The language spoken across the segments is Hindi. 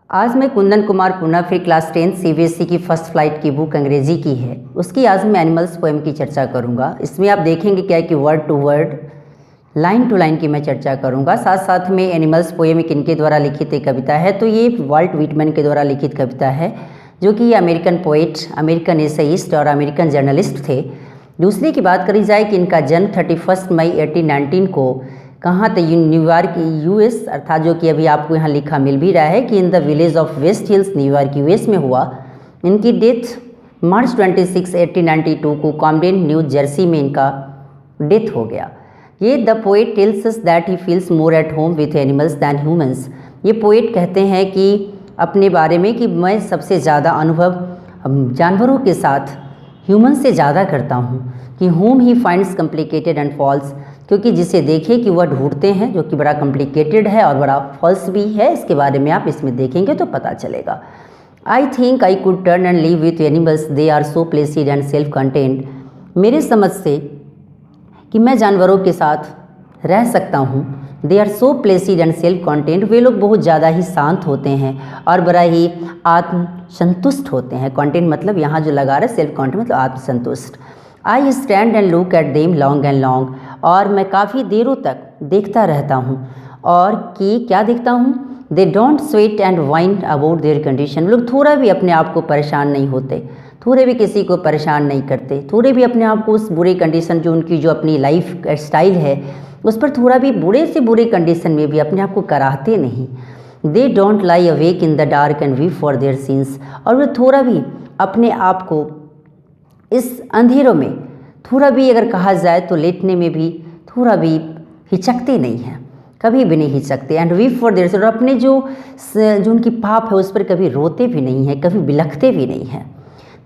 आज मैं कुंदन कुमार पूना फिर क्लास 10 सीबीएसई की फर्स्ट फ्लाइट की बुक अंग्रेजी की है। उसकी आज मैं एनिमल्स पोएम की चर्चा करूंगा। इसमें आप देखेंगे क्या कि word to word, line to line की मैं चर्चा करूंगा। साथ साथ में एनिमल्स पोएम एक इनके द्वारा लिखित एक कविता है, तो ये वाल्ट व्हिटमैन के द्वारा लिखित कविता है, जो कि अमेरिकन पोएट, अमेरिकन एसेइस्ट और अमेरिकन जर्नलिस्ट थे। दूसरी की बात करी जाए कि इनका जन्म 31 मई 1819 को कहाँ थे, न्यूयॉर्क यूएस, अर्थात जो कि अभी आपको यहाँ लिखा मिल भी रहा है कि in the village of West Hills, New York US में हुआ। इनकी डेथ मार्च 26, 1892 को कॉम्डेन, न्यू जर्सी में इनका डेथ हो गया। ये the poet tells us that he feels more at home with animals than humans. ये पोएट कहते हैं कि अपने बारे में कि मैं सबसे ज़्यादा अनुभव जानवरों के साथ ह्यूमन से ज़्यादा करता हूँ, कि home he finds complicated and falls, क्योंकि जिसे देखे कि वह ढूंढते हैं, जो कि बड़ा कॉम्प्लिकेटेड है और बड़ा फॉल्स भी है। इसके बारे में आप इसमें देखेंगे तो पता चलेगा। I think I could turn and live with animals, they are so placid and self content. मेरे समझ से कि मैं जानवरों के साथ रह सकता हूँ। They are so placid and self content, वे लोग बहुत ज़्यादा ही शांत होते हैं और बड़ा ही आत्म संतुष्ट होते हैं। कंटेंट मतलब यहाँ जो लगा रहा है सेल्फ कंटेंट मतलब आत्मसंतुष्ट। I stand and look at them long and long, और मैं काफ़ी देरों तक देखता रहता हूँ। और कि क्या देखता हूँ, they don't sweat and wine about their condition. लोग थोड़ा भी अपने आप को परेशान नहीं होते, थोड़े भी किसी को परेशान नहीं करते, थोड़े भी अपने आप को उस बुरे कंडीशन जो उनकी जो अपनी लाइफ स्टाइल है उस पर थोड़ा भी बुरे से बुरे कंडीशन में भी अपने आप को कराहते नहीं। They don't lie awake in the dark and weep for their sins, और वे थोड़ा भी अपने आप को इस अंधेरों में थोड़ा भी अगर कहा जाए तो लेटने में भी थोड़ा भी हिचकते नहीं हैं, कभी भी नहीं हिचकते। And weep for their sins, और अपने जो उनकी पाप है उस पर कभी रोते भी नहीं हैं, कभी बिलखते भी नहीं हैं।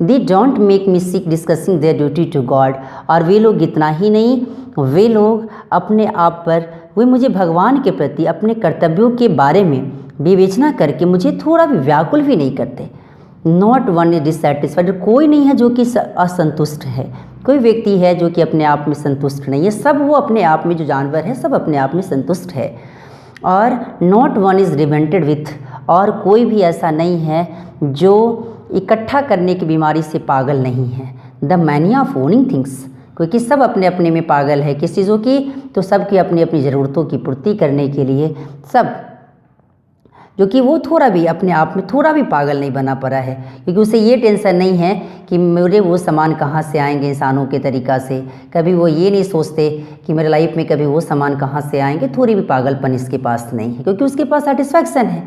They don't make me sick discussing their duty to God, और वे लोग इतना ही नहीं, वे लोग अपने आप पर, वे मुझे भगवान के प्रति अपने कर्तव्यों के बारे में विवेचना करके मुझे थोड़ा भी व्याकुल भी नहीं करते। नॉट वन इज डिससेटिस्फाइड, कोई नहीं है जो कि असंतुष्ट है, कोई व्यक्ति है जो कि अपने आप में संतुष्ट नहीं है। सब वो अपने आप में, जो जानवर है सब अपने आप में संतुष्ट है। और नॉट वन इज़ रिवेंटेड विथ, और कोई भी ऐसा नहीं है जो इकट्ठा करने की बीमारी से पागल नहीं है। The mania of owning things, क्योंकि सब अपने अपने में पागल है किस चीज़ों की, तो सबकी अपनी अपनी ज़रूरतों की पूर्ति करने के लिए सब, जो कि वो थोड़ा भी अपने आप में थोड़ा भी पागल नहीं बना पड़ा है, क्योंकि उसे ये टेंशन नहीं है कि मेरे वो सामान कहाँ से आएंगे इंसानों के तरीक़ा से। कभी वो ये नहीं सोचते कि मेरे लाइफ में कभी वो सामान कहाँ से आएंगे। थोड़ी भी पागलपन इसके पास नहीं है, क्योंकि उसके पास सेटिस्फैक्शन है।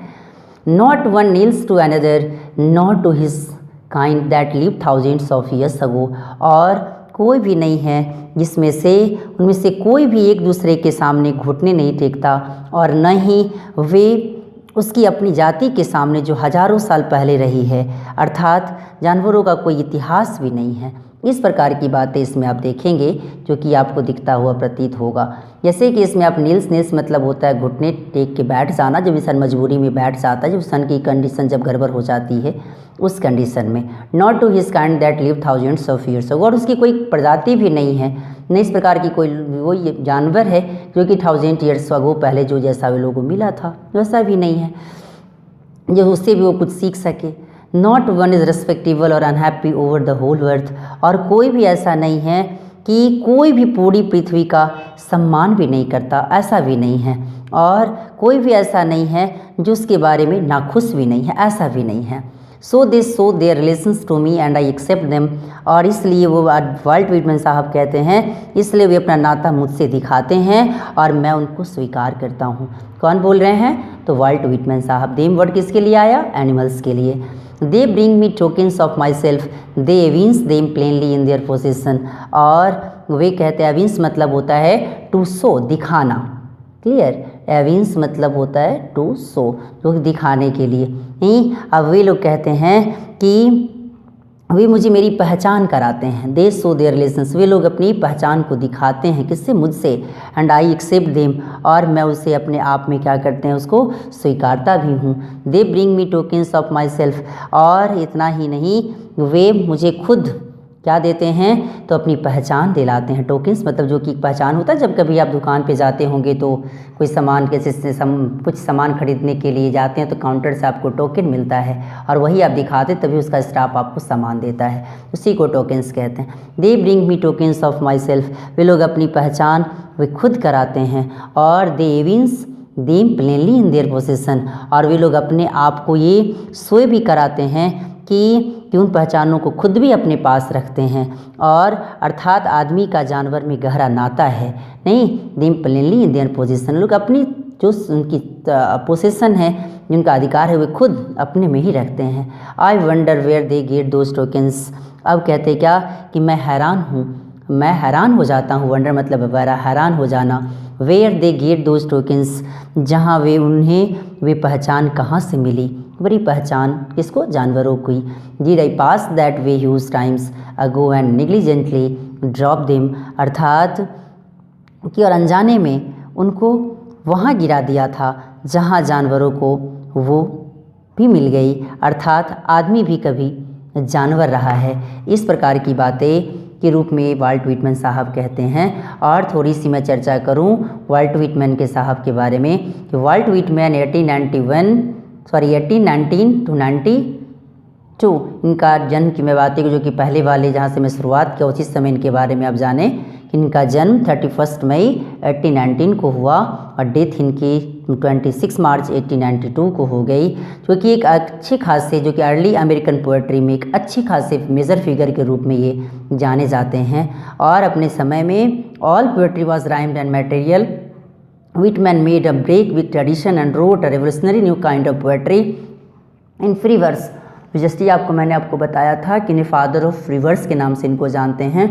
Not one kneels to another, not to his kind that live thousands of years ago, और कोई भी नहीं है जिसमें से उनमें से कोई भी एक दूसरे के सामने घुटने नहीं टेकता, और न ही वे उसकी अपनी जाति के सामने जो हजारों साल पहले रही है, अर्थात जानवरों का कोई इतिहास भी नहीं है। इस प्रकार की बातें इसमें आप देखेंगे जो कि आपको दिखता हुआ प्रतीत होगा। जैसे कि इसमें आप नील्स मतलब होता है घुटने टेक के बैठ जाना, जब इंसान मजबूरी में बैठ जाता है, जब सन की कंडीशन जब गड़बड़ हो जाती है उस कंडीशन में। Not to his kind that live thousands of years, और उसकी कोई प्रजाति भी नहीं है, नहीं इस प्रकार की कोई वो ये जानवर है जो कि 1000 ईयर्स अगो पहले जो जैसा वे लोगों को मिला था वैसा भी नहीं है जो उससे भी वो कुछ सीख सके। नॉट वन इज़ रिस्पेक्टेबल और unhappy over the whole earth, और कोई भी ऐसा नहीं है कि कोई भी पूरी पृथ्वी का सम्मान भी नहीं करता, ऐसा भी नहीं है। और कोई भी ऐसा नहीं है जो उसके बारे में नाखुश भी नहीं है, ऐसा भी नहीं है। So they show their relations to me and I accept them, और इसलिए वो वाल्ट व्हिटमैन साहब कहते हैं इसलिए वे अपना नाता मुझसे दिखाते हैं और मैं उनको स्वीकार करता हूँ। कौन बोल रहे हैं, तो वाल्ट व्हिटमैन साहब। देम वर्ड किसके लिए आया, एनिमल्स के लिए। They bring me tokens of myself, they evince them plainly in their position, और वे कहते हैं, एविंस मतलब होता है टू शो, दिखाना, क्लियर। एविंस मतलब होता है टू शो, जो दिखाने के लिए ही। अब वे लोग कहते हैं कि वे मुझे मेरी पहचान कराते हैं। दे शो देयर रिलेशंस, वे लोग अपनी पहचान को दिखाते हैं किससे, मुझसे। एंड आई एक्सेप्ट देम, और मैं उसे अपने आप में क्या करते हैं, उसको स्वीकारता भी हूँ। दे bring me tokens of my self, और इतना ही नहीं वे मुझे खुद क्या देते हैं, तो अपनी पहचान दिलाते हैं। टोकन्स मतलब जो कि पहचान होता है, जब कभी आप दुकान पे जाते होंगे तो कोई सामान कुछ सामान खरीदने के लिए जाते हैं तो काउंटर से आपको टोकन मिलता है और वही आप दिखाते तभी उसका स्टाफ आपको सामान देता है, उसी को टोकन्स कहते हैं। They bring me tokens of myself, वे लोग अपनी पहचान वे खुद कराते हैं। और they evince them plainly in their position, और वे लोग अपने आप को ये शो भी कराते हैं कि उन पहचानों को खुद भी अपने पास रखते हैं। और अर्थात आदमी का जानवर में गहरा नाता है। नहीं, them plainly in their position, लोग अपनी जो उनकी पोजीशन है, जिनका अधिकार है, वे खुद अपने में ही रखते हैं। I wonder where they get those tokens, अब कहते क्या कि मैं हैरान हो जाता हूँ। वंडर मतलब बड़ा हैरान हो जाना। Where they get those tokens, जहाँ वे पहचान कहाँ से मिली, बड़ी पहचान किसको, जानवरों की। Did I pass that way huge times ago and negligently drop them, अर्थात कि और अनजाने में उनको वहाँ गिरा दिया था जहाँ जानवरों को वो भी मिल गई, अर्थात आदमी भी कभी जानवर रहा है। इस प्रकार की बातें के रूप में वाल्ट व्हिटमैन साहब कहते हैं। और थोड़ी सी मैं चर्चा करूं वाल्ट व्हिटमैन के साहब के बारे में कि वाल्ट व्हिटमैन 1819 to 92, इनका जन्म की मैं बात है जो कि पहले वाले जहां से मैं शुरुआत किया उसी समय इनके बारे में आप जानें कि इनका जन्म 31 मई 1819 को हुआ और डेथ इनकी 26 मार्च 1892 को हो गई, जो कि एक अच्छे खासे, जो कि अर्ली अमेरिकन पोएट्री में एक अच्छे खासे मेजर फिगर के रूप में ये जाने जाते हैं। और अपने समय में all poetry was rhymed and material, Whitman made a break with tradition and wrote a revolutionary new kind of poetry in free verse. जैसे मैंने आपको बताया था कि इन्हें फादर ऑफ फ्री वर्स के नाम से इनको जानते हैं।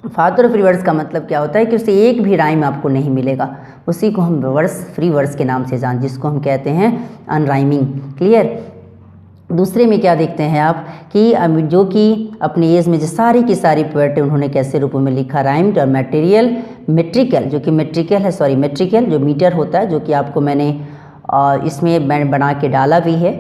फादर ऑफ फ्री वर्स का मतलब क्या होता है कि उसे एक भी राइम आपको नहीं मिलेगा, उसी को हम फ्री वर्स के नाम से जिसको हम कहते हैं अनराइमिंग। क्लियर। दूसरे में क्या देखते हैं आप कि जो कि अपनी एज में जो सारी की सारी पोएट्री उन्होंने कैसे रूपों में लिखा, राइम्ड और मेट्रिकल, जो कि मेट्रिकल जो मीटर होता है, जो कि आपको मैंने इसमें बना के डाला भी है,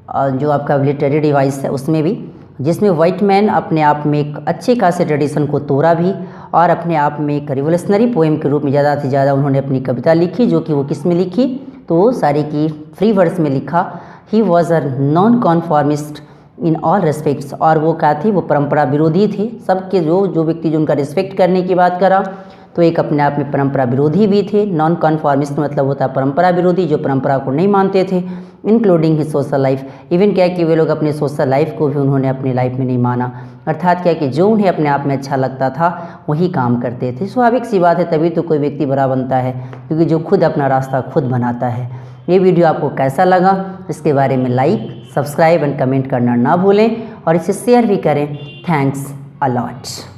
और जो आपका लिटरेरी डिवाइस है उसमें भी, जिसमें व्हिटमैन अपने आप में एक अच्छे खासे ट्रेडिशन को तोड़ा भी और अपने आप में एक रिवोल्यूशनरी पोएम के रूप में ज़्यादा से ज़्यादा उन्होंने अपनी कविता लिखी, जो कि वो किस में लिखी, तो सारी की फ्री वर्स में लिखा। He was a nonconformist in all respects, और वो क्या थी, वो परंपरा विरोधी थे। सबके जो व्यक्ति जो उनका रिस्पेक्ट करने की बात करा तो एक अपने आप में परंपरा विरोधी भी थे। नॉन कॉन्फॉर्मिस्ट मतलब होता है परंपरा विरोधी, जो परंपरा को नहीं मानते थे। Including his social life, even क्या कि वे लोग अपने सोशल लाइफ को भी उन्होंने अपनी लाइफ में नहीं माना, अर्थात क्या कि जो उन्हें अपने आप में अच्छा लगता था वही काम करते थे। स्वाभाविक सी बात है, तभी तो कोई व्यक्ति बड़ा बनता है, क्योंकि जो खुद अपना रास्ता खुद बनाता है। ये वीडियो आपको कैसा लगा इसके बारे में लाइक, सब्सक्राइब एंड कमेंट करना ना भूलें और इसे शेयर भी करें। Thanks a lot.